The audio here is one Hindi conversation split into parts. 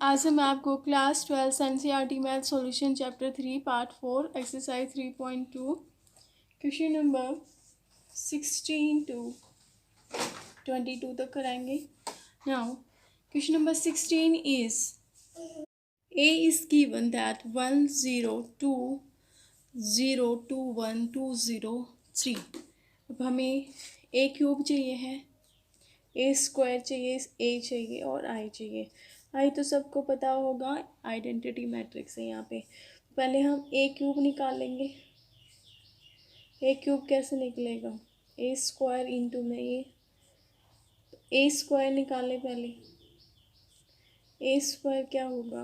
आज हम आपको class 12 NCERT math solution chapter 3 part 4 exercise 3.2 question number 16 to 22 तक कराएंगे। Now question number 16 is A is given that 1 0 2 0 2 1 2 0 3। अब हमें A क्यूब चाहिए है, ए स्क्वायर चाहिए, ए चाहिए और आई चाहिए। आई तो सबको पता होगा, आइडेंटिटी मैट्रिक्स है यहाँ पे। पहले हम ए क्यूब निकाल लेंगे। ए क्यूब कैसे निकलेगा? ए स्क्वायर इंटू में ए स्क्वायर निकाले पहले। ए स्क्वायर क्या होगा?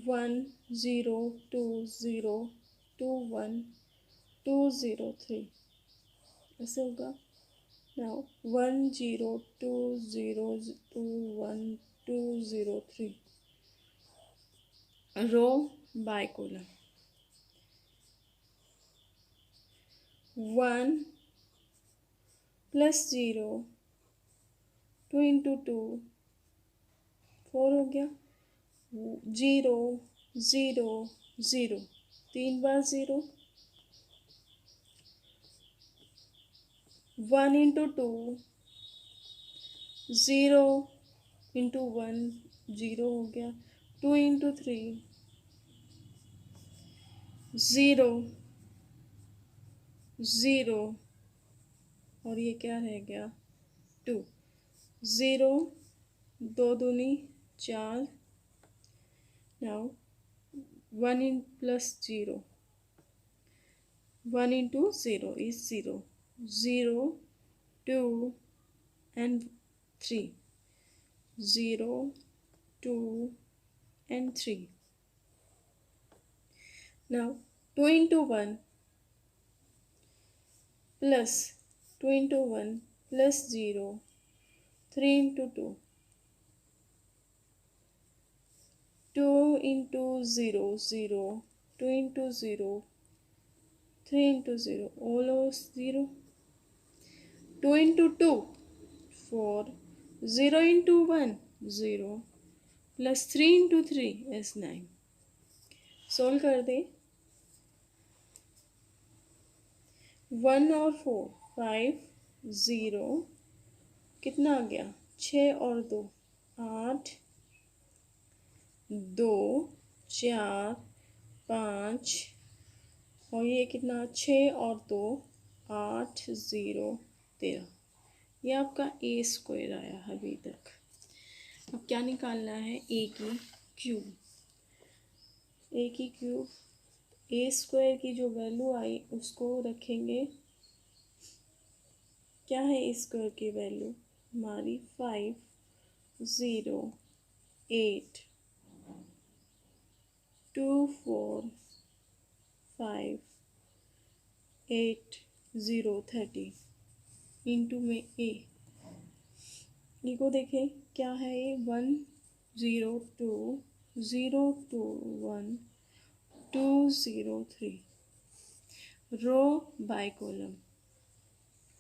1 0 2 0 2 1 2 0 3 ऐसे होगा। Now 1 0 2 0 2 1 2 0 3 row by column 1 plus 0 2 into 2 4 हो गया। 0 0 0 तीन बार 0 1 into 2 0 into 1 0 हो गया। 2 into 3 0 0 और ये क्या रह गया? 2 0 2 दूनी 4। Now 1 in plus 0 1 into 0 is 0 0 2 and 3 0 2 and 3। now 2 into 1 plus 2 into 1 plus 0 3 into 2 2 into 0 0 2 into 0 3 into 0 all of 0 2 into 2 4 0 into 1 0 plus 3 into 3 is 9। Solve कर दे। 1 और 4 5 0 कितना आ गया? 6 और 2 8 2 4 5 और ये कितना? 6 और 2 8 0 13। ये आपका ए स्क्वायर आया अभी तक। अब क्या निकालना है? ए की क्यूब। ए की क्यूब, ए स्क्वायर की जो वैल्यू आई उसको रखेंगे। क्या है ए स्क्वायर की वैल्यू हमारी? 5 0 8 2 4 5 8 0 30 इंटू में ए को देखें क्या है ये? 1 0 2 0 2 1 2 0 3 रो बाय कॉलम।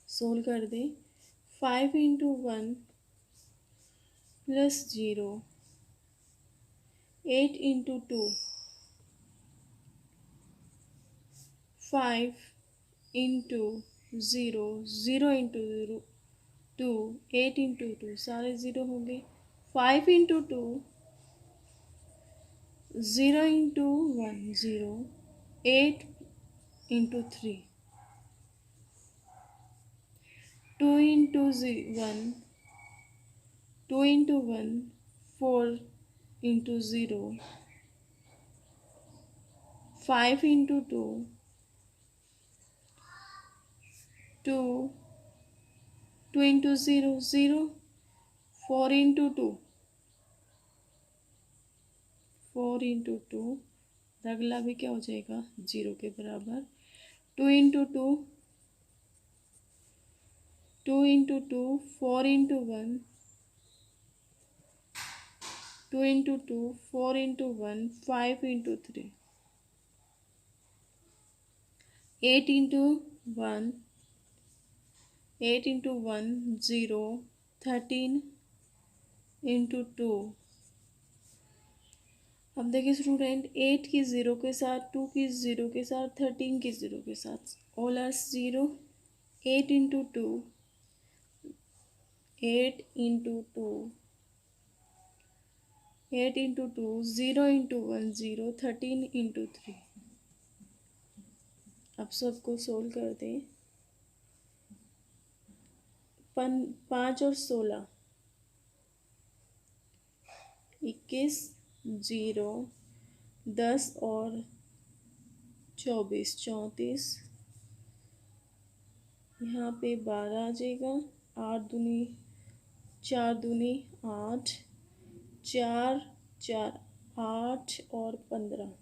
सोल्व कर दे। 5 into 1 plus 0 8 into 2 5 into 0 0 into 0 2 8 into 2 सारे 0 हो गए। 5 into 2 0 into 1 0 8 into 3 2 into 1 2 into 1 4 into 0 5 into 2 2 2 into 0 0 4 into 2 4 into 2 अगला भी क्या हो जाएगा? 0 के बराबर। 2 into 2 2 into 2 4 into 1 2 into 2 4 into 1 5 into 3 8 into 1 8 into 1 0 13 into 2। अब देखिए स्टूडेंट, 8 की ज़ीरो के साथ, 2 की ज़ीरो के साथ, 13 की ज़ीरो के साथ, all are zero. 8 into 2, 8 into 2, 8 into 2, 0 into 1 0, 13 into 3। अब सबको सोल्व कर दें। 5 और 16, 21, 0, 10 और 24, 34, यहाँ पे 12 आ जाएगा। 8 दूनी 4 दूनी 8, 4 4 8 और 15,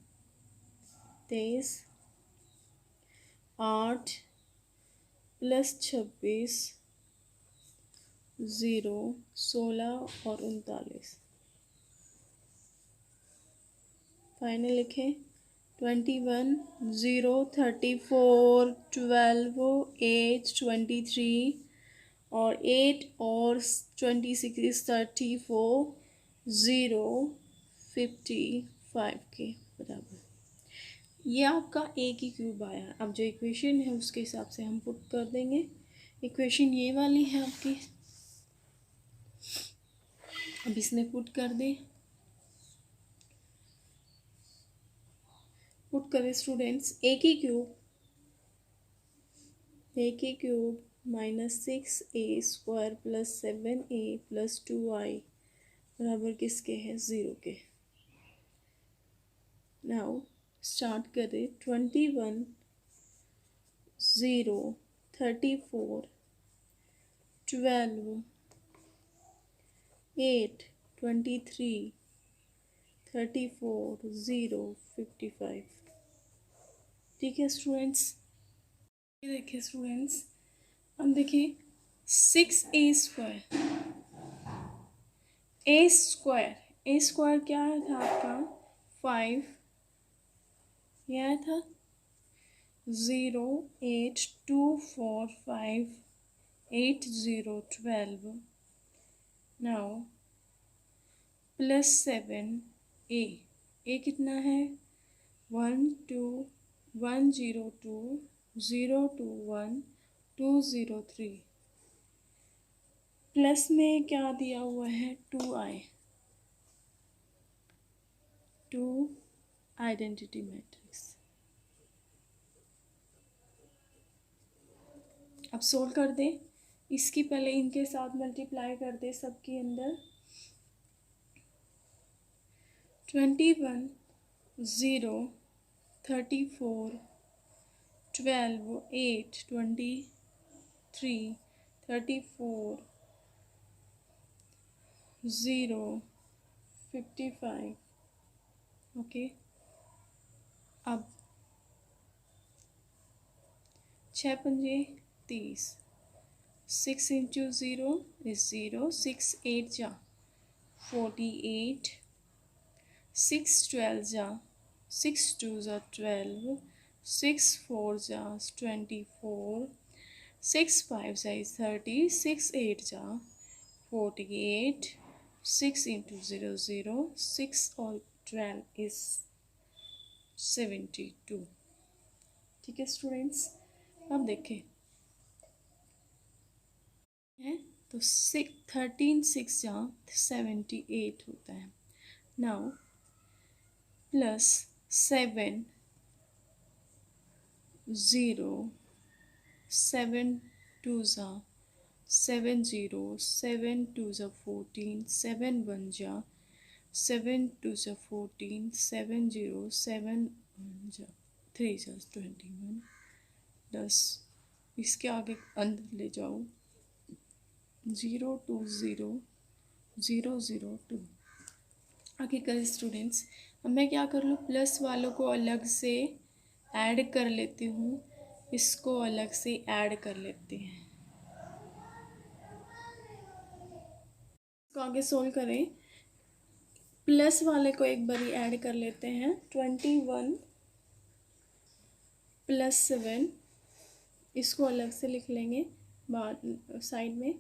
23, 8 प्लस 26, 0, 16 और 39। फाइनल लिखें। 21, 0, 34, 12, 8, 23 और 8 और 26, 34, 0, 55 के बराबर। ये आपका ए की क्यूब आया। अब जो इक्वेशन है उसके हिसाब से हम पुट कर देंगे। इक्वेशन ये वाली है आपकी। अब इसमें पुट कर दें। पुट करें स्टूडेंट्स। ए की cube -6a² plus 7a plus 2i बराबर किसके है? 0 के। नाउ स्टार्ट करें। 21, 0, 34, 12, 8, 23, 34, 0, 55। ठीक है स्टूडेंट्स। ये देखिए स्टूडेंट्स, अब देखिए 6a², a² क्या था आपका? 5। यह था 0, 8, 2, 4, 5, 8, 0, 12। नाउ प्लस 7a कितना है? 1 2 1 0 2 0 2 1 2 0 3। प्लस में क्या दिया हुआ है? 2i, 2 identity matrix. अब सोल्व कर दें। इसकी पहले इनके साथ मल्टीप्लाई कर दे सबके अंदर। 21, 0, 34, 12, 8, 23, 34, 0, 55। ओके। अब 6 पंजे 30। 6 इंटू 0 इज 0। 6 8 जा 48। 6 12 जा 6 2 जा 12। 6 4 जा 24। 6 5 जा 30। 6 8 जा 48। 6 इंटू 0 0। 6 और 12 इज 72। ठीक है स्टूडेंट्स। अब देखें है तो 13 6 जा 78 होता है। नाउ प्लस 7 0 7 2 जा 7 0 7 2 जा 14 7 1 जा 7 2 जा 14 7 0 7 1 जा 3 जा 21 10। इसके आगे अंदर ले जाओ 0 2 0 0 0 2। आगे करें स्टूडेंट्स। अब मैं क्या कर लूँ? प्लस वालों को अलग से ऐड कर लेती हूँ, इसको अलग से ऐड कर लेते हैं। इसको आगे सोल्व करें। प्लस वाले को एक बारी ऐड कर लेते हैं। 21 प्लस 7, इसको अलग से लिख लेंगे बाद साइड में।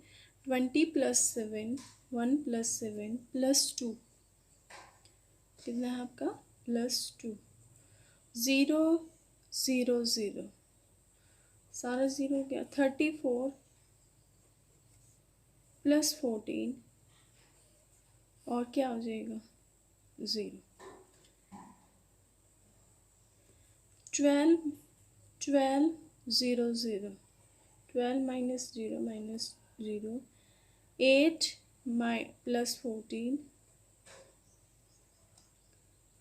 20 प्लस 7, 1 प्लस 7 प्लस 2, कितना है आपका प्लस 2, 0 0 0, सारा ज़ीरो हो गया। 34 प्लस 14 और क्या हो जाएगा 0। 12 12 0 0, 12 minus 0, 8 plus 14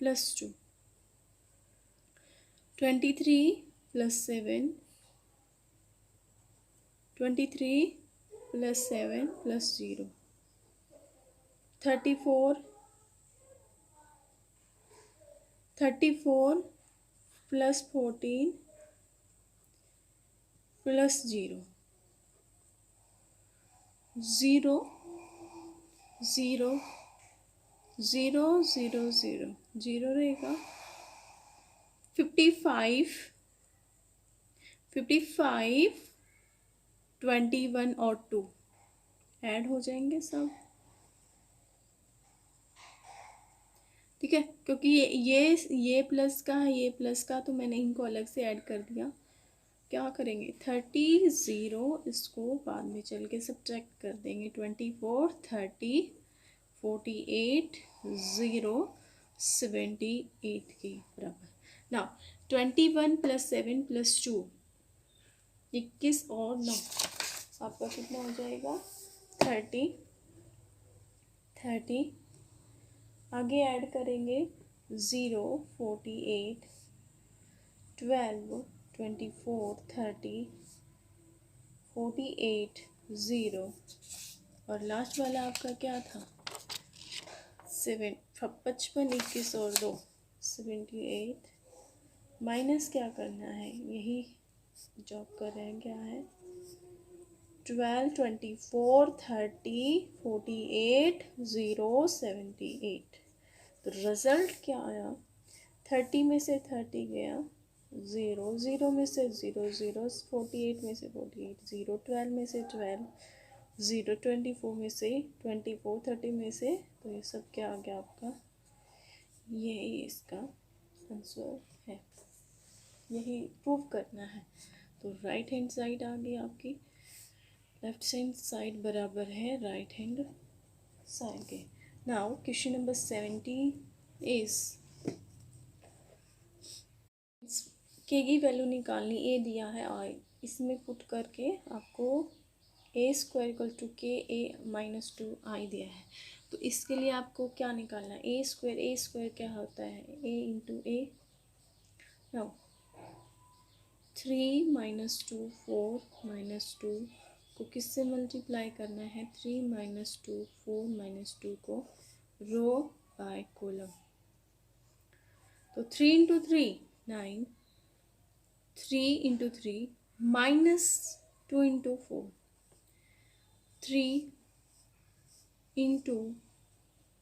plus 2, 23 plus 7, 23 plus 7 plus 0, 34 plus 14 plus 0, 0 0 0 0 0, 0 रहेगा। 55 21 और 2 ऐड हो जाएंगे सब, ठीक है, क्योंकि ये प्लस का है, ये प्लस का, तो मैंने इनको अलग से ऐड कर दिया। क्या करेंगे 30 0, इसको बाद में चल के सब्ट्रैक्ट कर देंगे। 24 30 48 0 78 के बराबर। नाउ 21 प्लस 7 प्लस 2 21 और 9, आपका कितना हो जाएगा 30 आगे ऐड करेंगे 0 48 12 24 30 48 0 और लास्ट वाला आपका क्या था 7 55 21 और 2 78 माइनस क्या करना है, यही जॉब कर रहे हैं, क्या है 12 24 30 48 0 78। तो रिजल्ट क्या आया 30 में से 30 गया 0, 0 में से 0 0, 48 में से 48 0, 12 में से 12 0, 24 में से 24, 30 में से, तो ये सब क्या आ गया आपका, यही इसका आंसर है, यही प्रूव करना है। तो राइट हैंड साइड आ गई आपकी, लेफ्ट हैंड साइड बराबर है राइट हैंड साइड के। नाउ क्वेश्चन नंबर 70 इज के की वैल्यू निकालनी, ए दिया है आई, इसमें पुट करके आपको ए square equal to K A minus 2 आई दिया है। तो इसके लिए आपको क्या निकालना है, ए स्क्वायर क्या होता है ए इंटू ए। नाउ 3 माइनस 2 4 माइनस 2 को किससे मल्टीप्लाई करना है, 3 माइनस 2 4 माइनस 2 को रो बाय कॉलम। तो 3 into 3 9, 3 into 3 minus 2 into 4, 3 into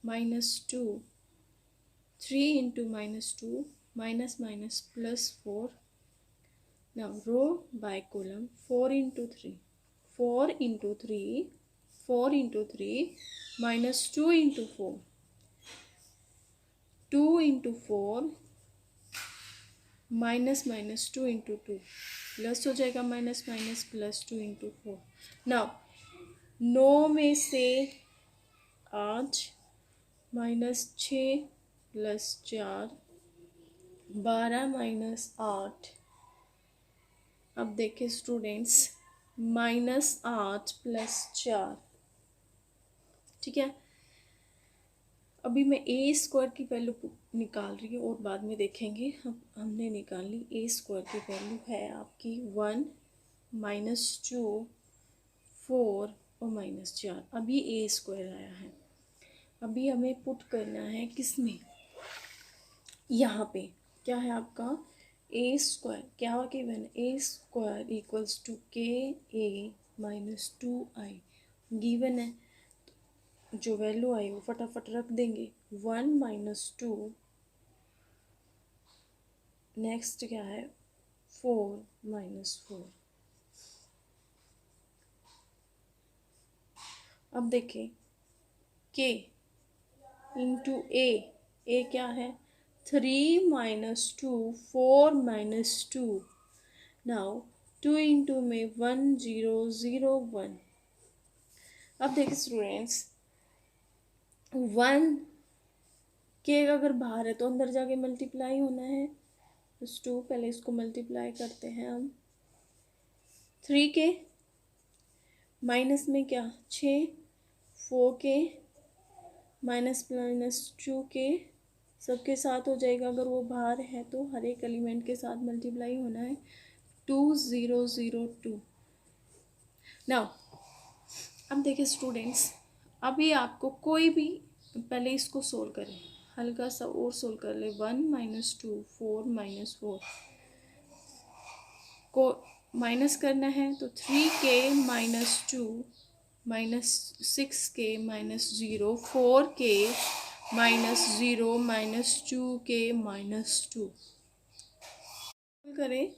minus 2, 3 into minus 2 minus minus plus 4। Now row by column 4 into 3, 4 into 3 4 into 3 minus 2 into 4, 2 into 4 minus माइनस 2 इंटू 2 प्लस हो जाएगा, minus minus plus 2 into 4। Now 9 में से 8 माइनस 6 प्लस 4 12 माइनस 8। अब देखिए स्टूडेंट्स, माइनस 8 प्लस 4, ठीक है। अभी मैं ए स्क्वायर की वैल्यू निकाल रही हूँ और बाद में देखेंगे। हमने निकाली ए स्क्वायर की वैल्यू है आपकी 1 माइनस 2 4 और माइनस 4। अभी ए स्क्वायर आया है, अभी हमें पुट करना है किसमें, यहाँ पे क्या है आपका ए स्क्वायर, क्या given A square equals to K A minus 2 I given है। जो वैल्यू आई वो फटाफट रख देंगे, 1 माइनस 2, नेक्स्ट क्या है 4 माइनस 4, अब देखें के इंटू ए क्या है 3 माइनस 2 4 माइनस 2 नाउ 2 इंटू में 1 0 0 1। अब देखिए स्टूडेंट्स 1 के अगर बाहर है तो अंदर जाके मल्टीप्लाई होना है, प्लस 2 पहले इसको मल्टीप्लाई करते हैं हम 3 के माइनस में क्या 6 4 के माइनस माइनस 2 के सबके साथ हो जाएगा, अगर वो बाहर है तो हर एक एलिमेंट के साथ मल्टीप्लाई होना है 2 0 0 2। नाउ अब देखिए स्टूडेंट्स अभी आपको कोई भी पहले इसको सोल्व करें, हल्का सा और सोल्व कर ले 1 माइनस 2 4 माइनस 4 को माइनस करना है तो 3 के माइनस 2 माइनस 6 के माइनस 0 4 के माइनस 0 माइनस 2 के माइनस 2 करें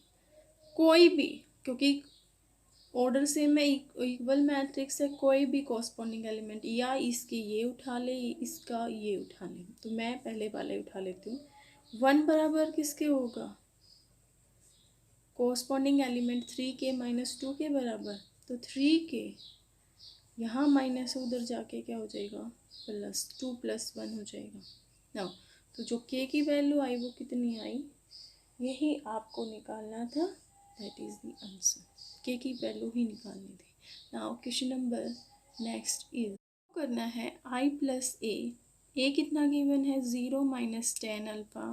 कोई भी, क्योंकि ऑर्डर से में इक्वल मैट्रिक्स है, कोई भी कॉरस्पॉन्डिंग एलिमेंट या इसके ये उठा ले इसका ये उठा ले, तो मैं पहले वाले उठा लेती हूँ। 1 बराबर किसके होगा कॉरस्पॉन्डिंग एलिमेंट 3 के माइनस 2 के बराबर, तो 3 के यहाँ माइनस उधर जाके क्या हो जाएगा प्लस 2 प्लस 1 हो जाएगा ना। तो जो के की वैल्यू आई वो कितनी आई, यही आपको निकालना था, दैट इज़ द आंसर। के की वैल्यू ही निकालनी थी। Now question number next is करना है आई प्लस ए कितना गिवन है 0 माइनस 10 अल्फ़ा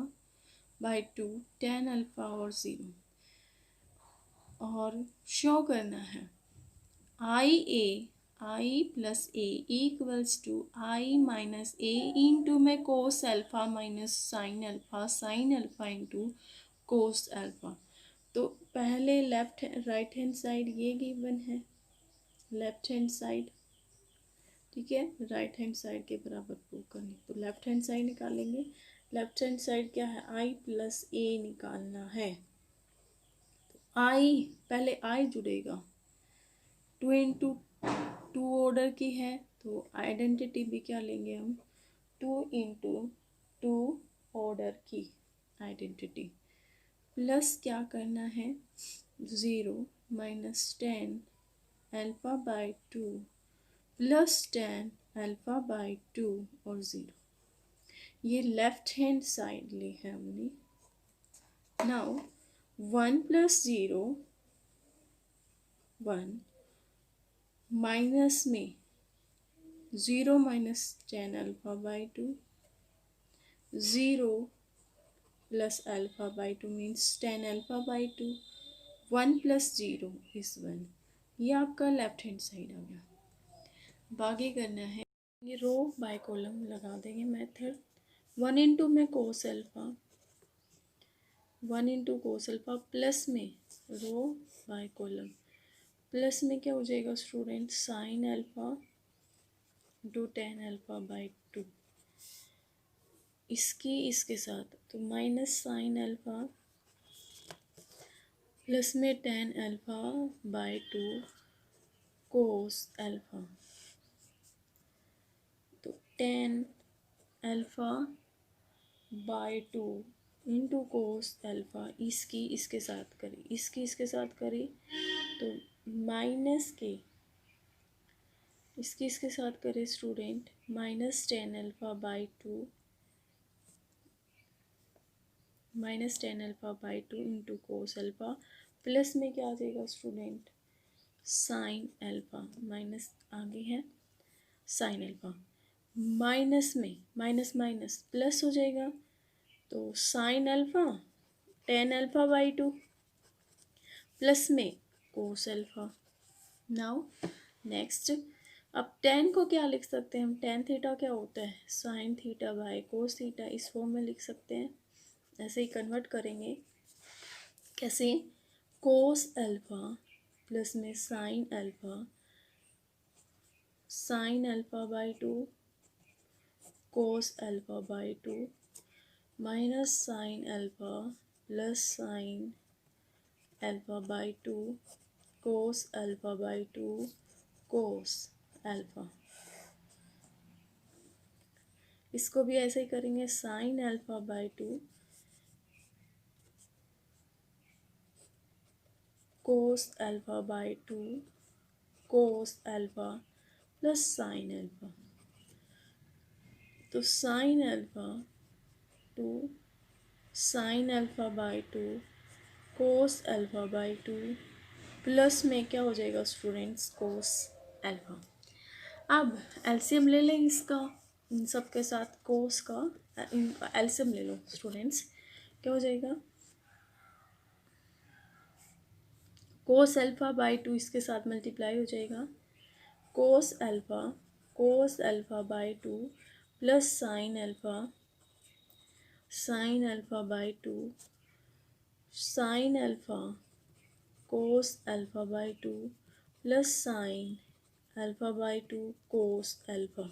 बाई 2 10 अल्फ़ा और 0, और शो करना है I plus A equals to I minus A into में cos alpha minus sine alpha into cos alpha. तो पहले राइट हैंड साइड ये गिवन है, लेफ्ट हैंड साइड ठीक है राइट हैंड साइड के बराबर प्रूव करनी, तो लेफ्ट हैंड साइड निकालेंगे। लेफ्ट हैंड साइड क्या है आई प्लस ए निकालना है, तो आई पहले आई जुड़ेगा 2 इंटू 2 ऑर्डर की है, तो आइडेंटिटी भी क्या लेंगे हम 2 इंटू 2 ऑर्डर की आइडेंटिटी, प्लस क्या करना है 0 minus 10 alpha by 2 plus 10 alpha by 2 और 0, ये लेफ्ट हैंड साइड ली है हमने। नाउ 1 प्लस 0 1 माइनस में 0 minus 10 alpha by 2 0 plus alpha by 2 means 10 alpha by 2 1 plus 0 is 1, ये आपका लेफ्ट हैंड साइड आ गया। बाकी करना है ये रो बाय कॉलम लगा देंगे मेथड 1 इंटू में cos alpha 1 into cos alpha plus में रो बाय कॉलम, प्लस में क्या हो जाएगा student sine alpha into 10 alpha by 2, इसकी इसके साथ तो माइनस साइन अल्फ़ा प्लस में 10 अल्फ़ा बाई 2 कोस अल्फ़ा, तो 10 alpha by 2 into cos alpha, इसकी इसके साथ करें इसकी इसके साथ करें तो माइनस के इसकी इसके साथ करें student minus 10 alpha by 2 minus 10 alpha by 2 into cos alpha, plus में क्या आ जाएगा स्टूडेंट साइन अल्फ़ा, माइनस आगे है साइन अल्फ़ा, माइनस में माइनस माइनस प्लस हो जाएगा, तो sine alpha 10 alpha by 2 plus में कोस अल्फ़ा। नाउ नेक्स्ट अब 10 को क्या लिख सकते हैं हम, टेन थीटा क्या होता है sine theta by cos theta, इस फॉर्म में लिख सकते हैं। ऐसे ही कन्वर्ट करेंगे कैसे कोस अल्फ़ा प्लस में sine alpha by 2 cos alpha by 2 minus sine alpha plus sine alpha by 2 cos alpha by 2 cos alpha. इसको भी ऐसे ही करेंगे, sine alpha by 2 cos alpha by 2 cos alpha plus sine alpha. तो sine alpha 2 sine alpha by 2 cos alpha by 2 plus में क्या हो जाएगा स्टूडेंट्स, कोस अल्फा। अब एलसीएम ले लें इसका, इन सब के साथ कोस का इनका एलसीएम ले लो स्टूडेंट्स। क्या हो जाएगा, कोस अल्फा बाई 2 इसके साथ मल्टीप्लाई हो जाएगा, cos alpha by 2 plus sine alpha by 2 sine alpha cos alpha by 2 plus sine alpha by 2 cos alpha.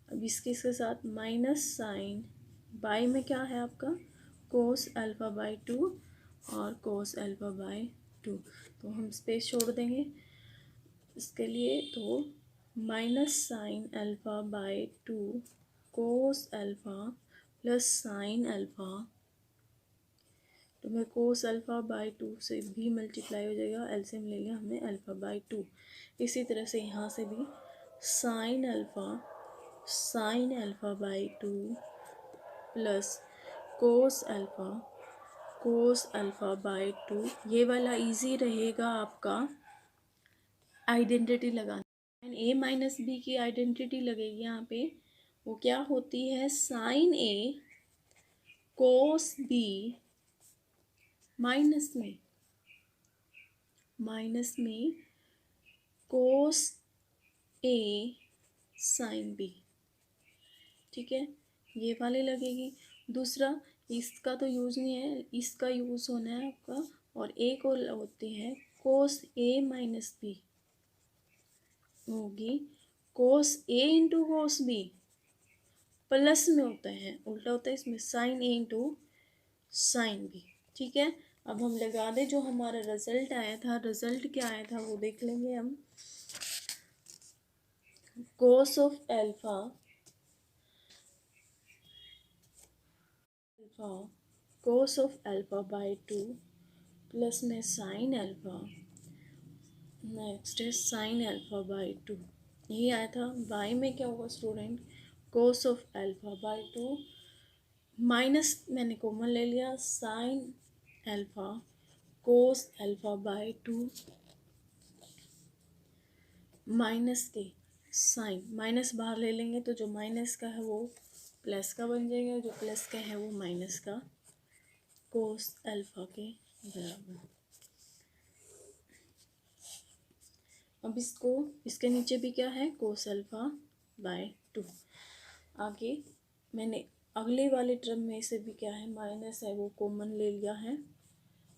अब इसके साथ माइनस साइन, बाई में क्या है आपका कोस अल्फा बाई 2 और कोस अल्फा बाई 2, तो हम स्पेस छोड़ देंगे इसके लिए। तो minus sine alpha by 2 cos alpha plus sine alpha, तो मैं कोस अल्फा बाई 2 से भी मल्टीप्लाई हो जाएगा, एलसीएम ले लिया हमने अल्फा बाई 2। इसी तरह से यहाँ से भी sine alpha by 2 plus cos alpha by 2। ये वाला इजी रहेगा आपका आइडेंटिटी लगाना। ए माइनस बी की आइडेंटिटी लगेगी यहाँ पे, वो क्या होती है, साइन ए कोस बी माइनस में कोस ए साइन बी। ठीक है, ये वाले लगेगी। दूसरा इसका तो यूज़ नहीं है, इसका यूज़ होना है आपका, और एक और होती है कोस ए माइनस बी, होगी कोस ए इंटू कोस बी, प्लस में होता है, उल्टा होता है इसमें साइन ए इंटू साइन बी। ठीक है, अब हम लगा दें जो हमारा रिजल्ट आया था, रिजल्ट क्या आया था वो देख लेंगे हम। कोस ऑफ अल्फा बाई 2 प्लस में साइन अल्फा, नेक्स्ट है साइन अल्फा बाई 2, यही आया था। बाई में क्या होगा student, cos of alpha by 2 minus मैंने कॉमन ले लिया, sine alpha cos alpha by 2 minus के साइन, माइनस बाहर ले लेंगे तो जो माइनस का है वो प्लस का बन जाएगा, जो प्लस का है वो माइनस का, कोस अल्फा के बराबर। अब इसको इसके नीचे भी क्या है, कोस अल्फा बाय 2। आगे मैंने अगले वाले टर्म में से भी क्या है, माइनस है वो कॉमन ले लिया है,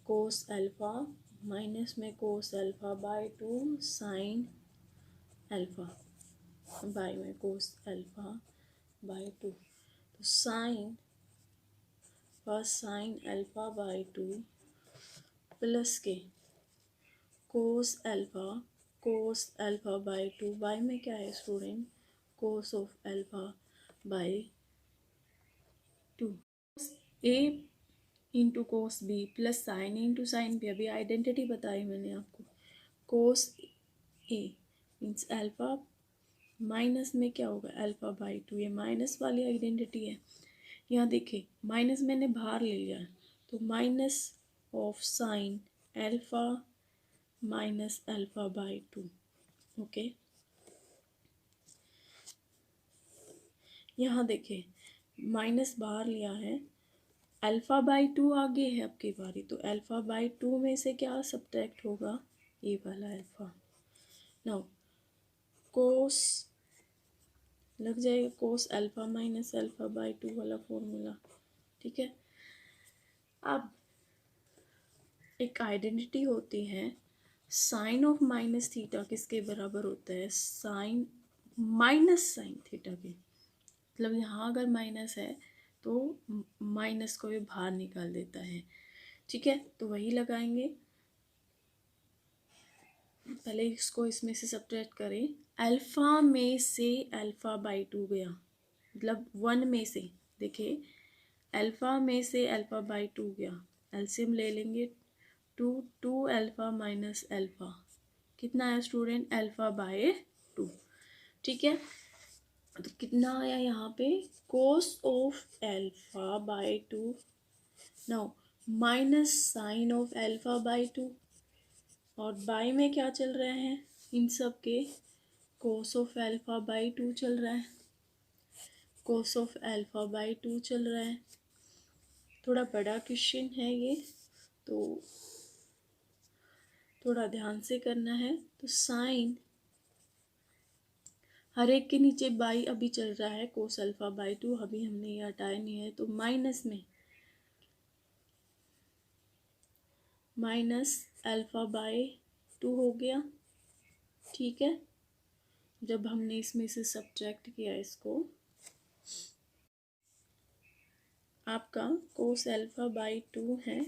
कोस अल्फा माइनस में cos alpha by 2 sine alpha by में कोस अल्फा बाय 2, तो साइन अल्फा बाय 2 प्लस के कोस अल्फा बाय 2, बाय में क्या है student, cos of alpha by 2, A into cos B plus sine into sine B. अभी आइडेंटिटी बताई मैंने आपको, cos A means alpha minus में क्या होगा अल्फा बाई 2, ये माइनस वाली आइडेंटिटी है। यहाँ देखिए माइनस मैंने बाहर ले लिया है, तो minus of sine alpha minus alpha by 2। Okay, यहाँ देखिए माइनस बाहर लिया है, अल्फा बाई 2 आगे है आपकी बारी, तो अल्फा बाई 2 में से क्या सब्ट्रैक्ट होगा, ये वाला अल्फा। नाउ कोस लग जाएगा, cos alpha minus alpha by 2 वाला फॉर्मूला। ठीक है, अब एक आइडेंटिटी होती है, साइन ऑफ माइनस थीटा किसके बराबर होता है, साइन माइनस साइन थीटा के। मतलब यहाँ अगर माइनस है तो माइनस को भी बाहर निकाल देता है। ठीक है, तो वही लगाएंगे, पहले इसको इसमें से सब्ट्रैक्ट करें। अल्फ़ा में से अल्फ़ा बाई 2 गया, मतलब 1 में से, देखिए अल्फ़ा में से अल्फ़ा बाई 2 गया, एलसीएम ले लेंगे। 2 अल्फ़ा माइनस अल्फ़ा कितना आया स्टूडेंट? Alpha by 2। ठीक है, तो कितना आया यहाँ पे? Cos of alpha by 2, now minus sine of alpha by 2, और बाय में क्या चल रहा है इन सब के? कोस ऑफ अल्फ़ा बाय 2 चल रहा है, कोस ऑफ अल्फ़ा बाय 2 चल रहा है। थोड़ा बड़ा क्वेश्चन है ये, तो थोड़ा ध्यान से करना है। तो साइन हर एक के नीचे बाई अभी चल रहा है, कोस अल्फ़ा बाय 2 अभी हमने ये हटाया नहीं है, तो माइनस में माइनस अल्फ़ा बाय 2 हो गया। ठीक है, जब हमने इसमें से सब्ट्रैक्ट किया इसको, आपका कोस अल्फ़ा बाय 2 है।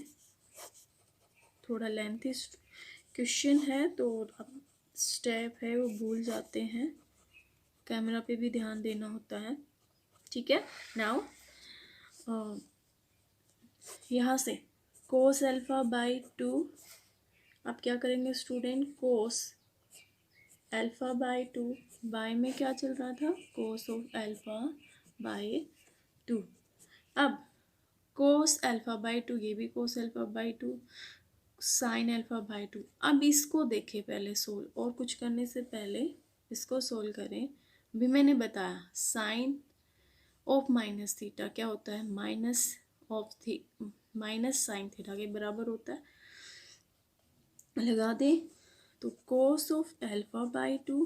थोड़ा लेंथी क्वेश्चन है, तो स्टेप है वो भूल जाते हैं, कैमरा पे भी ध्यान देना होता है। ठीक है, नाउ यहाँ से कोस अल्फ़ा बाय 2 आप क्या करेंगे student? Cos alpha by 2, by में क्या चल रहा था? Cos of alpha by 2। अब कोस अल्फ़ा बाय 2, ये भी cos alpha by 2, sine alpha by 2। अब इसको देखें पहले सोल्व, और कुछ करने से पहले इसको सोल्व करें। अभी मैंने बताया साइन ऑफ माइनस थीटा क्या होता है? माइनस साइन थीटा के बराबर होता है। लगा दे, तो cos of alpha by 2,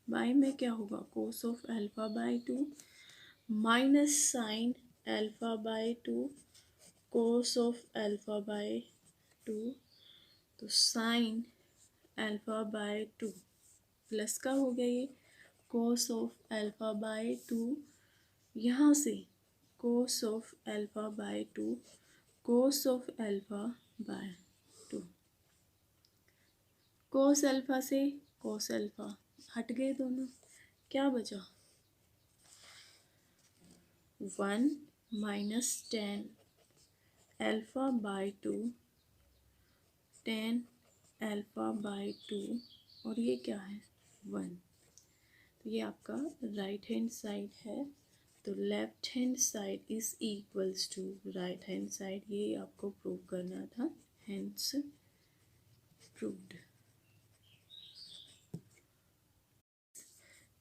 by में क्या होगा? Cos of alpha by 2 minus sine alpha by 2, cos of alpha by 2, तो साइन अल्फ़ा बाय 2 प्लस का हो गया ये कोस ऑफ अल्फ़ा बाय 2, यहाँ से कोस of alpha by 2, cos of alpha by 2, cos alpha से कोस अल्फ़ा हट गए दोनों, क्या बचा? 1 minus 10 alpha by 2, 10 alpha by 2, और ये क्या है? 1। तो ये आपका राइट हैंड साइड है, तो left hand side is equals to right hand side, ये आपको प्रूव करना था, hence proved.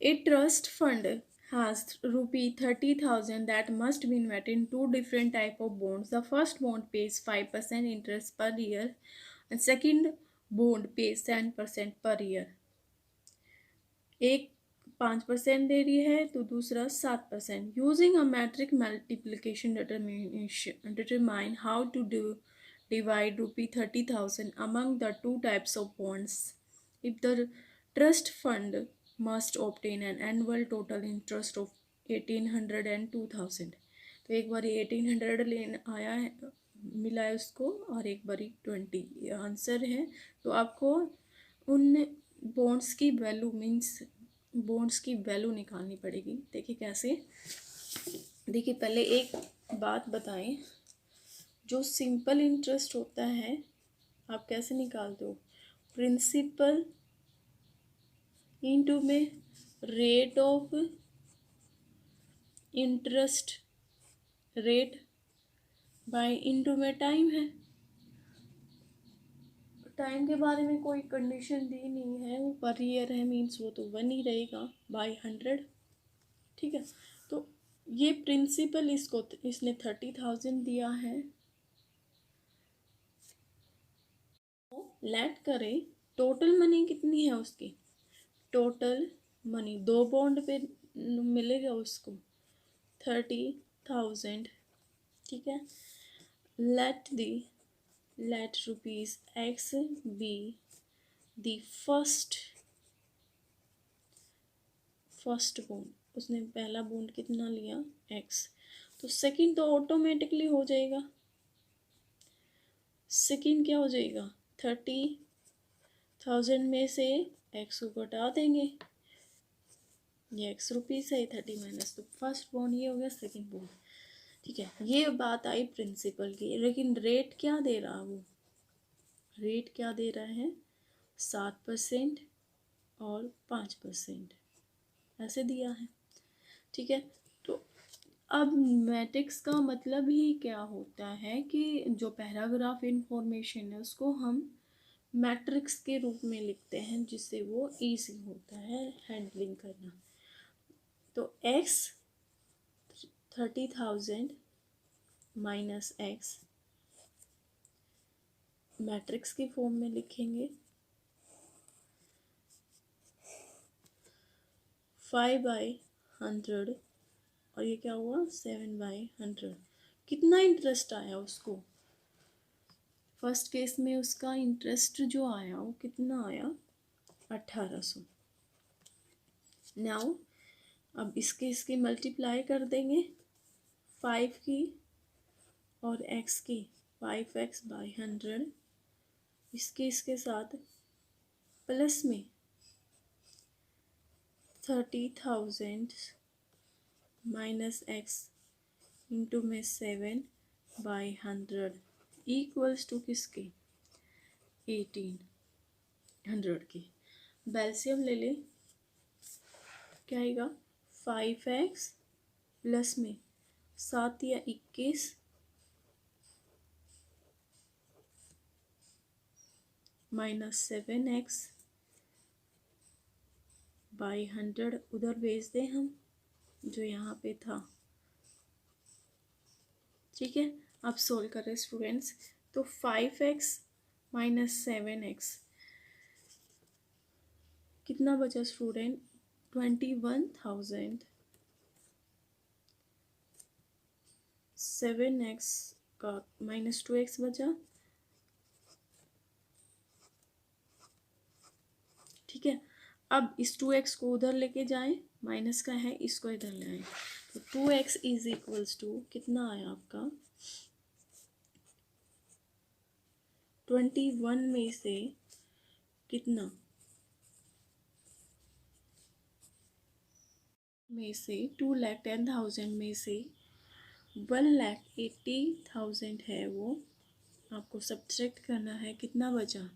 A trust fund has rupee 30,000 that must be invested in two different type of bonds. The first bond pays 5% interest per year and second bond pays 10% per year. एक 5% दे रही है तो दूसरा 7%. Using a metric multiplication determine how to divide rupee 30,000 among the two types of bonds. If the trust fund must obtain an annual total interest of 1800 and 2000, तो एक बारी 1800 लेन आया है, मिला है उसको, और एक बारी 20 आंसर है। तो आपको उन बॉन्ड्स की वैल्यू मीन्स बॉन्ड्स की वैल्यू निकालनी पड़ेगी। देखिए कैसे, देखिए पहले एक बात बताएं, जो सिंपल इंटरेस्ट होता है आप कैसे निकालते हो? प्रिंसिपल इनटू में rate of interest, rate by into में टाइम है। टाइम के बारे में कोई कंडीशन दी नहीं है, वो पर ईयर है मीन्स वो तो 1 ही रहेगा बाय 100। ठीक है, तो ये प्रिंसिपल इसको इसने 30,000 दिया है, लेट करें टोटल मनी कितनी है उसकी। टोटल मनी दो बॉन्ड पे मिलेगा उसको 30,000। ठीक है, let rupees X be the first bond, उसने पहला बॉन्ड कितना लिया? एक्स, तो सेकंड तो ऑटोमेटिकली हो जाएगा, सेकंड क्या हो जाएगा? 30 1000 में से x को घटा देंगे, ये x रुपीज़ है, 30 माइनस, तो फर्स्ट बॉन्ड ये हो गया, सेकंड बॉन्ड। ठीक है, ये बात आई प्रिंसिपल की, लेकिन रेट क्या दे रहा, वो रेट क्या दे रहा है, 7% और 5% ऐसे दिया है। ठीक है, तो अब मैट्रिक्स का मतलब ही क्या होता है कि जो पैराग्राफ इंफॉर्मेशन है उसको हम मैट्रिक्स के रूप में लिखते हैं, जिससे वो ईजी होता है हैंडलिंग करना। तो x 30,000 माइनस x मैट्रिक्स की फॉर्म में लिखेंगे, 5/100 और ये क्या हुआ 7/100। कितना इंटरेस्ट आया उसको, फर्स्ट केस में उसका इंटरेस्ट जो आया वो कितना आया, 1800। नाउ अब इसके मल्टीप्लाई कर देंगे, 5 की और x की, 5x/100, इसके साथ प्लस में 30,000 माइनस x इंटू में 7/100 इक्वल्स टू किसके, 1800 की। बेल्सियम ले ले, क्या आएगा, 5x प्लस में 7 या 21 माइनस 7x/100 उधर भेज दें हम, जो यहाँ पे था। ठीक है, अब सोल्व करें स्टूडेंट्स, तो 5x माइनस 7x कितना बचा स्टूडेंट, 21,000, 7x का माइनस 2x बचा। ठीक है, अब इस 2x को उधर लेके जाएं, माइनस का है, इसको इधर ले आए, तो 2x इज इक्वल्स टू कितना आया आपका, 21 में से कितना, में से 2,10,000 में से 1,80,000 है, वो आपको सब्ट्रैक्ट करना है, कितना बचा,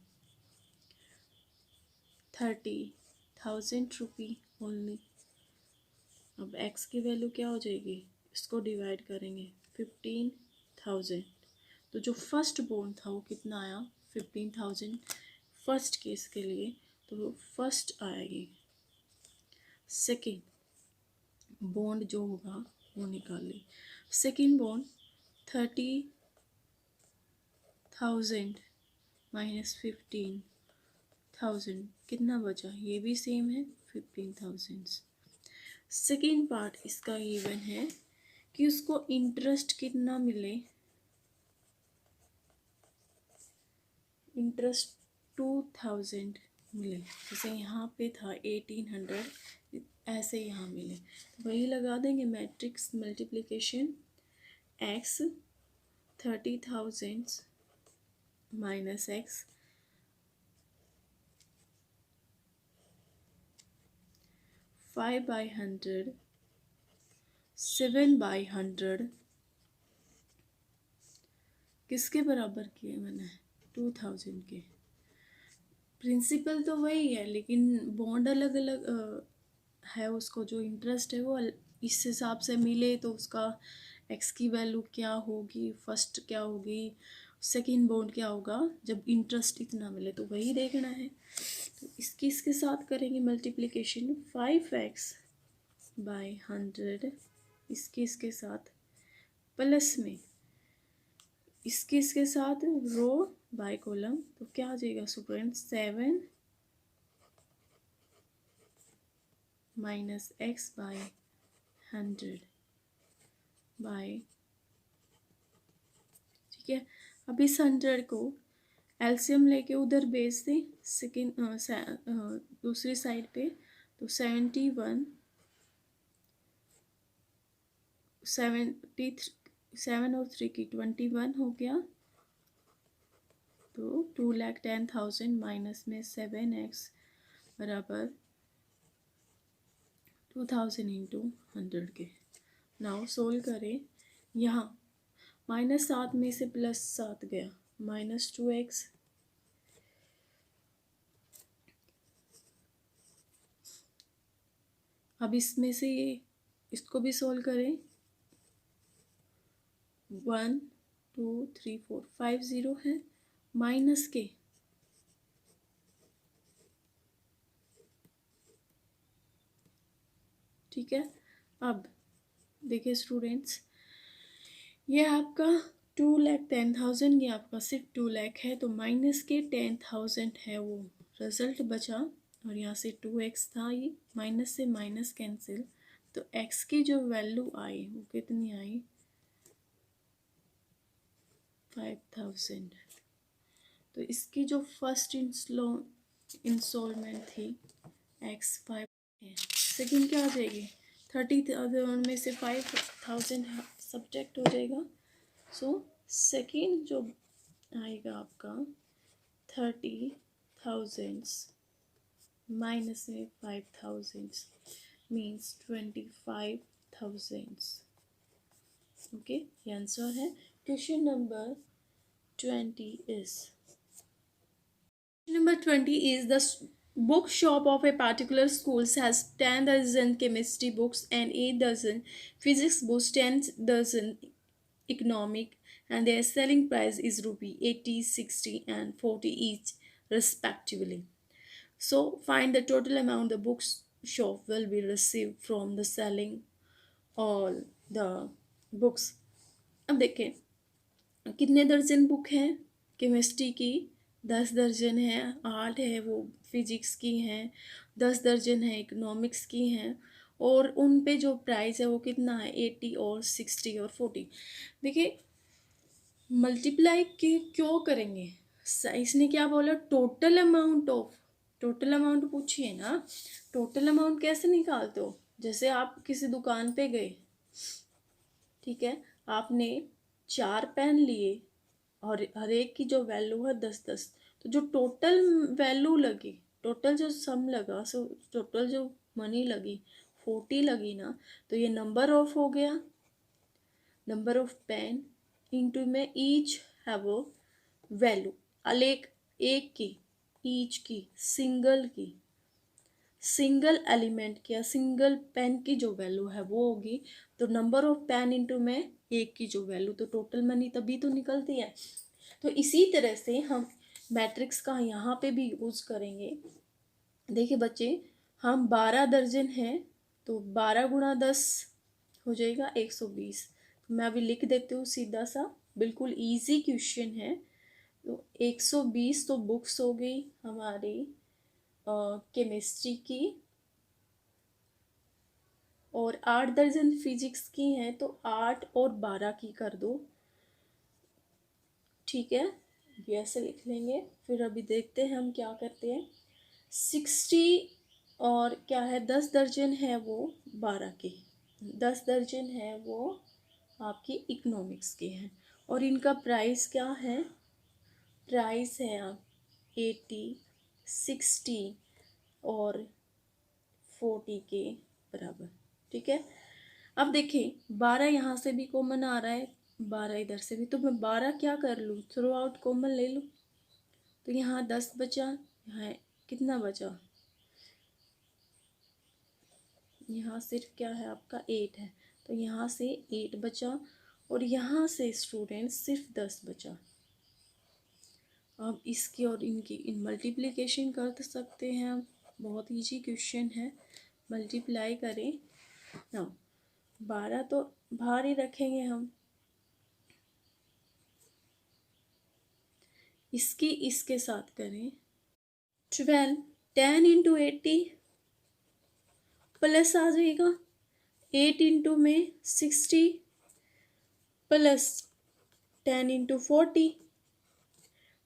30,000 रुपी ओनली। अब x की वैल्यू क्या हो जाएगी, इसको डिवाइड करेंगे 15,000, तो जो फर्स्ट बॉन्ड था वो कितना आया, 15,000 फर्स्ट केस के लिए, तो वो फर्स्ट आएगी। सेकेंड बॉन्ड जो होगा वो निकाल ली, सेकेंड बॉन्ड 30,000 माइनस 15,000 कितना बचा, ये भी सेम है 15,000। सेकेंड पार्ट इसका गिवन है कि उसको इंटरेस्ट कितना मिले, इंटरेस्ट 2,000 मिले, जैसे यहाँ पे था 1,800, ऐसे यहाँ मिले, तो वही लगा देंगे matrix multiplication, x 30,000 minus x 5/100 7/100 किसके बराबर किए मैंने, 2,000 के। प्रिंसिपल तो वही है, लेकिन बॉन्ड अलग अलग है, उसको जो इंटरेस्ट है वो इस हिसाब से मिले, तो उसका एक्स की वैल्यू क्या होगी, फर्स्ट क्या होगी, सेकेंड बॉन्ड क्या होगा जब इंटरेस्ट इतना मिले, तो वही देखना है। तो इसके साथ करेंगे मल्टीप्लिकेशन, 5x/100 इसके साथ प्लस में इसके साथ रो बाय कॉलम, तो क्या आ जाएगा स्टूडेंट, 7 माइनस x/100 बाय। ठीक है, अब इस 100 को एलसीएम लेके उधर भेज दें, सेकेंड दूसरी साइड पे, तो 71 7 और 3 की 21 हो गया, तो 2,10,000 माइनस में 7x बराबर 2000 इंटू 100 के। नाउ सोल्व करें। यहाँ -7 में से +7 गया, -2x अब इसमें से इसको भी सोल्व करें। 1 2 3 4 5 0 है माइनस के ठीक है। अब देखिए स्टूडेंट्स, ये आपका 2,10,000, ये आपका सिर्फ 2 लाख है, तो माइनस के 10,000 है वो रिजल्ट बचा, और यहाँ से 2x था, ये माइनस से माइनस कैंसिल, तो x की जो वैल्यू आई वो कितनी आई 5,000। तो इसकी जो फर्स्ट इंस्टॉलमेंट थी x5 है, सेकेंड क्या आ जाएगी 30,000 में से 5,000 सब्ट्रैक्ट हो जाएगा, सो सेकेंड जो आएगा आपका 30,000 माइनस में 5,000 मीन्स 25,000। ओके, ये आंसर है। Question number 20 is the bookshop of a particular school has 10 dozen chemistry books and 8 dozen physics books, 10 dozen economic, and their selling price is rupee 80, 60 and 40 each respectively. So find the total amount the bookshop will be received from the selling all the books. अब देखें कितने दर्जन बुक हैं केमिस्ट्री की, 10 दर्जन है, 8 है वो फिजिक्स की हैं, 10 दर्जन है इकोनॉमिक्स की हैं, और उन पे जो प्राइस है वो कितना है 80 और 60 और 40। देखिए मल्टीप्लाई के क्यों करेंगे, इसने क्या बोला total amount of, total amount पूछिए ना, टोटल अमाउंट कैसे निकालते हो, जैसे आप किसी दुकान पे गए, ठीक है, आपने 4 पेन लिए और हर एक की जो वैल्यू है 10-10, तो जो टोटल वैल्यू लगी, टोटल जो सम लगा, सो टोटल जो मनी लगी 40 लगी ना, तो ये नंबर ऑफ हो गया, नंबर ऑफ पेन इंटू में ईच हैव वैल्यू, एक की, ईच की, सिंगल की, सिंगल एलिमेंट की या सिंगल पेन की जो वैल्यू है वो होगी, तो नंबर ऑफ पेन इंटू में एक की जो वैल्यू, तो टोटल मनी तभी तो निकलती है। तो इसी तरह से हम मैट्रिक्स का यहाँ पे भी यूज करेंगे। देखिए बच्चे, हम 12 दर्जन हैं, तो 12 गुणा 10 हो जाएगा 120। तो मैं अभी लिख देती हूँ सीधा सा, बिल्कुल इजी क्वेश्चन है। तो 120 तो बुक्स हो गई हमारी केमिस्ट्री की, और 8 दर्जन फिजिक्स की हैं, तो 8 और 12 की कर दो, ठीक है, ये ऐसे लिख लेंगे। फिर अभी देखते हैं हम क्या करते हैं। 60 और क्या है 10 दर्जन है वो 12 की, 10 दर्जन है वो आपकी इकोनॉमिक्स की है, और इनका प्राइस क्या है, प्राइस है आप 80, 60 और 40 के बराबर, ठीक है। अब देखिए 12 यहाँ से भी कॉमन आ रहा है, 12 इधर से भी, तो मैं 12 क्या कर लूँ, थ्रू आउट कॉमन ले लूँ, तो यहाँ 10 बचा, यहाँ कितना बचा, यहाँ सिर्फ क्या है आपका 8 है, तो यहाँ से 8 बचा, और यहाँ से स्टूडेंट्स सिर्फ 10 बचा। अब इसकी और इनकी इन मल्टीप्लिकेशन कर सकते हैं हम, बहुत ईजी क्वेश्चन है, मल्टीप्लाई करें ना, 12 तो बाहर ही रखेंगे हम, इसकी इसके साथ करें 12, 10 इंटू 80 प्लस आ जाएगा 8 इंटू में 60 प्लस 10 इंटू 40,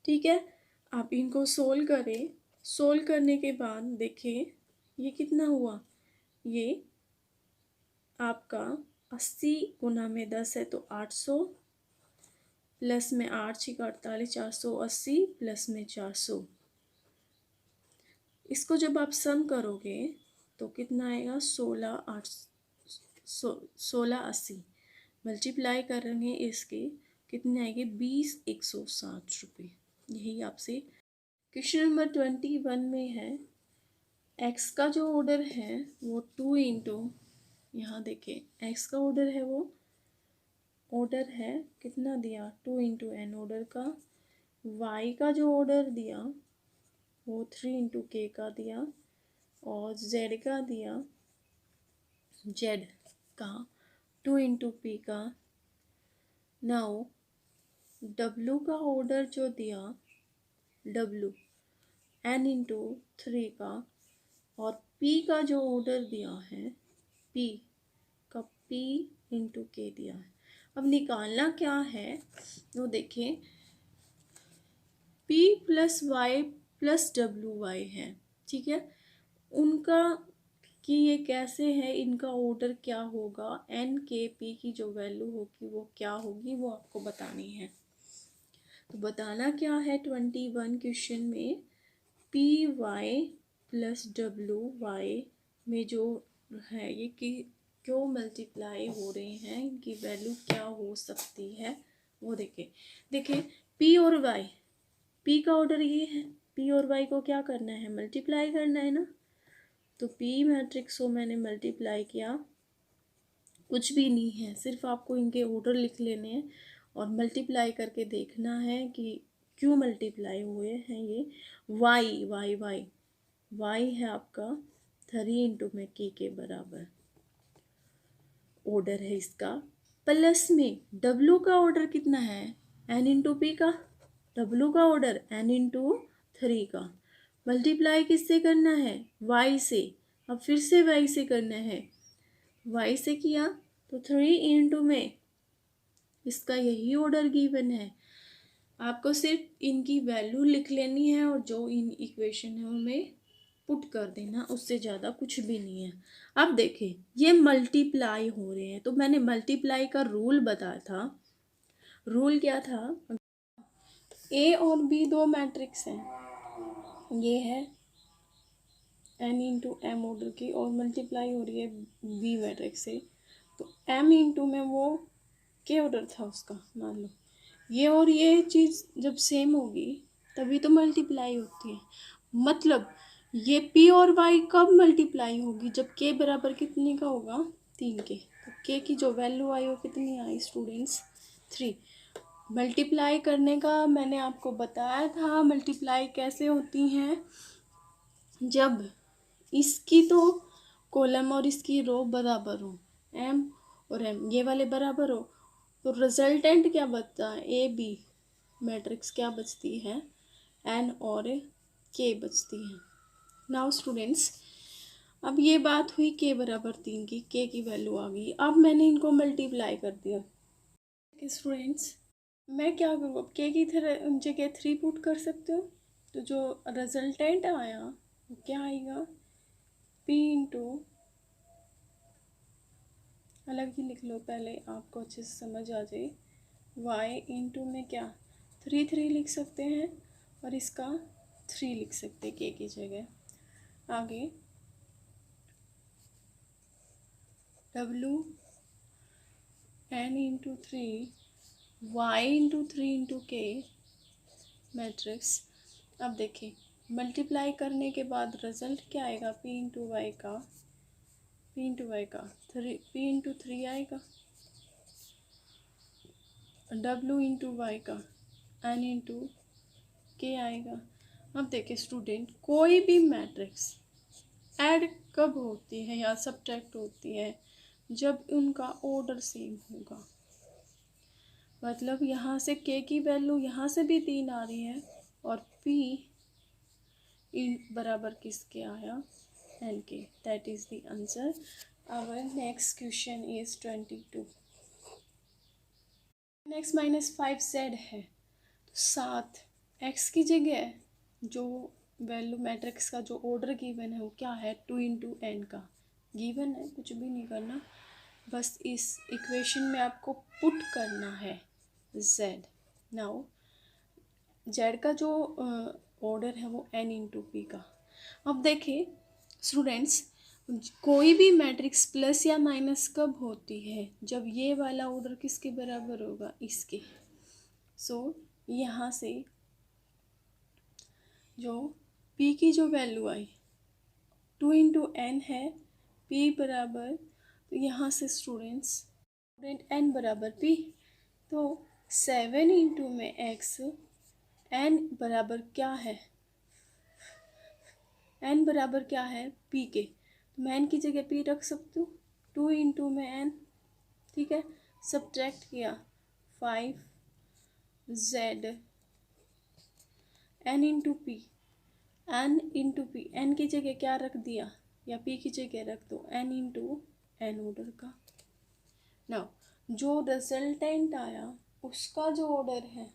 ठीक है। आप इनको सोल्व करें, सोल्व करने के बाद देखिए ये कितना हुआ, ये आपका 80 गुना में 10 है तो 800, प्लस में 8 6 48 480 प्लस में 400। इसको जब आप सम करोगे तो कितना आएगा 1680 मल्टीप्लाई करेंगे इसके कितने आएंगे 20 160 रुपये। यही आपसे क्वेश्चन नंबर 21 में है। एक्स का जो ऑर्डर है वो 2 इंटू, यहाँ देखिए एक्स का ऑर्डर है वो ऑर्डर है कितना दिया 2 इंटू एन ऑर्डर का। वाई का जो ऑर्डर दिया वो 3 इंटू के का दिया और जेड का दिया जेड का 2 इंटू पी का। नाउ डब्लू का ऑर्डर जो दिया डब्लू एन इंटू 3 का और पी का जो ऑर्डर दिया है पी का पी इंटू के दिया है। अब निकालना क्या है वो देखिए P plus Y plus W Y है, ठीक है। उनका कि ये कैसे है, इनका ऑर्डर क्या होगा, एन के पी की जो वैल्यू होगी वो क्या होगी वो आपको बतानी है। तो बताना क्या है 21 क्वेश्चन में P Y plus W Y में जो है ये कि क्यों मल्टीप्लाई हो रहे हैं, इनकी वैल्यू क्या हो सकती है वो देखिए पी और वाई, पी का ऑर्डर ये है, पी और वाई को क्या करना है मल्टीप्लाई करना है ना। तो पी मैट्रिक्स को मैंने मल्टीप्लाई किया, कुछ भी नहीं है, सिर्फ आपको इनके ऑर्डर लिख लेने हैं और मल्टीप्लाई करके देखना है कि क्यों मल्टीप्लाई हुए हैं ये। वाई वाई वाई वाई है आपका 3 इंटू में के बराबर ऑर्डर है इसका। प्लस में डब्लू का ऑर्डर कितना है एन इंटू पी का, डब्लू का ऑर्डर एन इंटू 3 का। मल्टीप्लाई किससे करना है वाई से, अब फिर से वाई से करना है, वाई से किया तो 3 इंटू में इसका यही ऑर्डर गिवन है। आपको सिर्फ इनकी वैल्यू लिख लेनी है और जो इन इक्वेशन है उनमें पुट कर देना, उससे ज़्यादा कुछ भी नहीं है। अब देखें ये मल्टीप्लाई हो रहे हैं तो मैंने मल्टीप्लाई का रूल बताया था। रूल क्या था, ए और बी दो मैट्रिक्स हैं, ये है एन इंटू एम ऑर्डर की और मल्टीप्लाई हो रही है बी मैट्रिक्स से, तो एम इंटू में वो के ऑर्डर था उसका, मान लो ये और ये चीज़ जब सेम होगी तभी तो मल्टीप्लाई होती है। मतलब ये पी और वाई कब मल्टीप्लाई होगी जब के बराबर कितने का होगा 3 के। तो के की जो वैल्यू आई वो कितनी आई स्टूडेंट्स 3। मल्टीप्लाई करने का मैंने आपको बताया था, मल्टीप्लाई कैसे होती हैं जब इसकी तो कॉलम और इसकी रो बराबर हो, एम और एम ये वाले बराबर हो, तो रिजल्टेंट क्या बचता है ए बी मैट्रिक्स क्या बचती है एन और के बचती है। नाउ स्टूडेंट्स अब ये बात हुई के बराबर 3 की, के की वैल्यू आ गई, अब मैंने इनको मल्टीप्लाई कर दिया। स्टूडेंट्स मैं क्या करूँ, अब के की जगह 3 पुट कर सकते हो, तो जो रिजल्टेंट आया वो क्या आएगा पी इंटू, अलग ही लिख लो पहले आपको अच्छे से समझ आ जाए, वाई इंटू में क्या 3 लिख सकते हैं और इसका 3 लिख सकते के की जगह। आगे W N into 3 Y into 3 into K matrix. अब देखिए मल्टीप्लाई करने के बाद रिजल्ट क्या आएगा पी इंटू वाई का, पी इंटू वाई का 3 पी इंटू 3 आएगा, डब्लू इंटू वाई का एन इंटू के आएगा। अब देखिए स्टूडेंट कोई भी मैट्रिक्स ऐड कब होती है या सब्ट्रैक्ट होती है जब उनका ऑर्डर सेम होगा। मतलब यहाँ से के की वैल्यू यहाँ से भी 3 आ रही है और पी बराबर किसके आया N K, that is the answer. Our next question is 22। Next -5z है तो 7 एक्स की जगह जो वैल्यू मैट्रिक्स का जो ऑर्डर गिवन है वो क्या है 2 इंटू एन का गिवन है, कुछ भी नहीं करना, बस इस इक्वेशन में आपको पुट करना है z। नाउ जेड का जो ऑर्डर है वो n इंटू पी का। अब देखिए स्टूडेंट्स, कोई भी मैट्रिक्स प्लस या माइनस कब होती है, जब ये वाला ऑर्डर किसके बराबर होगा, इसके। सो यहाँ से जो p की जो वैल्यू आई 2 इंटू एन है, p बराबर, तो यहाँ से स्टूडेंट n बराबर p, तो 7 इंटू में x, n बराबर क्या है, n बराबर क्या है p के, तो मैं n की जगह p रख सकती हूँ, 2 इंटू में n, ठीक है। सब्ट्रैक्ट किया 5z n into P, n into P, n की जगह क्या रख दिया या p की जगह रख दो n इंटू n ऑर्डर का। नाउ जो रिजल्टेंट आया उसका जो ऑर्डर है,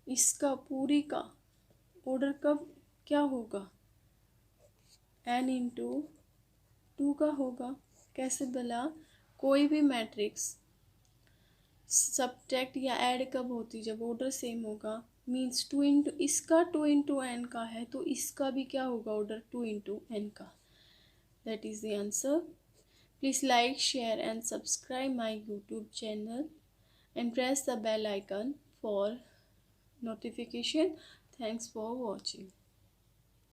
इसका पूरी का ऑर्डर कब क्या होगा, n इंटू 2 का होगा। कैसे भला, कोई भी मैट्रिक्स सब्ट्रैक्ट या ऐड कब होती, जब ऑर्डर सेम होगा। मीन्स 2 इंटू इसका 2 इंटू एन का है, तो इसका भी क्या होगा ऑर्डर 2 इंटू एन का। That is the answer. Please like, share and subscribe my YouTube channel and press the bell icon for notification. Thanks for watching.